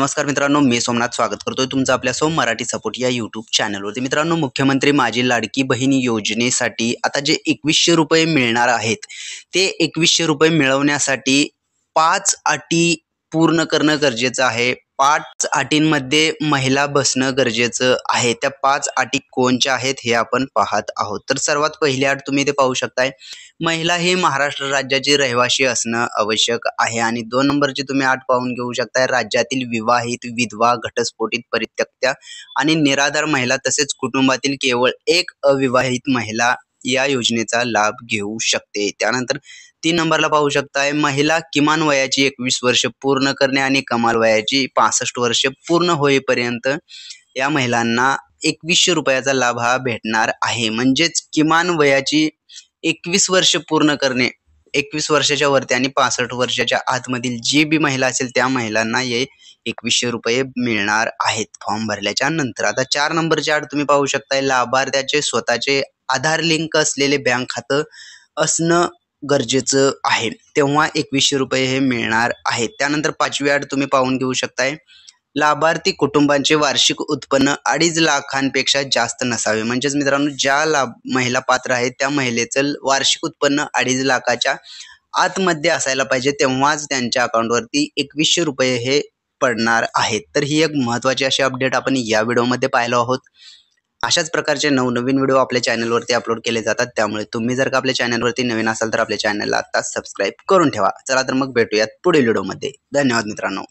नमस्कार मित्रांनो, मी सोमनाथ स्वागत करतोय तुमचं आपल्या सोम मराठी सपोर्ट या यूट्यूब चॅनलवरती। मित्रांनो, मुख्यमंत्री माझी लाडकी बहीण योजनेसाठी आता जे 2100 रुपये मिळणार आहेत, ते 2100 रुपये मिळवण्यासाठी 5 अटी पूर्ण करणं गरजेचं आहे। 5 अटींमध्ये महिला बसणं गरजेचं आहे। त्या 5 अटी कोणत्या आहेत हे आपण पाहत आहोत। तर सर्वात पहिली अट तुम्ही इथे पाहू शकताय, महिला ही महाराष्ट्र राज्याची रहिवासी असणं आवश्यक आहे। आणि 2 नंबरची तुम्ही अट पाहून घेऊ शकताय, राज्यातील विवाहित, विधवा, घटस्फोटित, परित्यक्त्या आणि निराधार महिला तसेच कुटुंबातील केवळ एक अविवाहित महिला या योजनेचा लाभ घेऊ शकते। त्यानंतर 3 नंबरला पाहू शकताय, महिला किमान वयाची 21 वर्ष पूर्ण करणे आणि कमाल वयाची 65 वर्ष पूर्ण होईपर्यंत या महिलांना 2100 रुपयाचा लाभ हा भेटणार आहे। म्हणजेच किमान वयाची 21 वर्ष पूर्ण करणे, 21 वर्षाच्या वरती आणि 65 वर्षाच्या आतमधील जी बी महिला असेल त्या महिलांना हे 2100 रुपये मिळणार आहेत फॉर्म भरल्याच्या नंतर। आता 4 नंबरची अट तुम्ही पाहू शकताय, लाभार्थ्याचे स्वतःचे आधार लिंक असलेले बँक खातं असणं गरजेचं आहे, तेव्हा 2100 रुपये हे मिळणार आहेत। त्यानंतर 5वी अट तुम्ही पाहून घेऊ शकताय, लाभार्थी कुटुंबांचे वार्षिक उत्पन्न 2.5 लाखांपेक्षा जास्त नसावे। म्हणजेच मित्रांनो, ज्या महिला पात्र आहेत त्या महिलेचं वार्षिक उत्पन्न 2.5 लाखाच्या आतमध्ये असायला पाहिजे, तेव्हाच त्यांच्या अकाउंटवरती 2100 रुपये हे पडणार आहेत। तर ही एक महत्त्वाची अशी अपडेट आपण या व्हिडिओमध्ये पाहिलो आहोत। अशाच प्रकारचे नवनवीन व्हिडिओ आपल्या चॅनलवरती अपलोड केले जातात, त्यामुळे तुम्ही जर का आपल्या चॅनलवरती नवीन असाल तर आपल्या चॅनलला आता सबस्क्राईब करून ठेवा। चला तर मग भेटूयात पुढील व्हिडिओमध्ये। धन्यवाद मित्रांनो।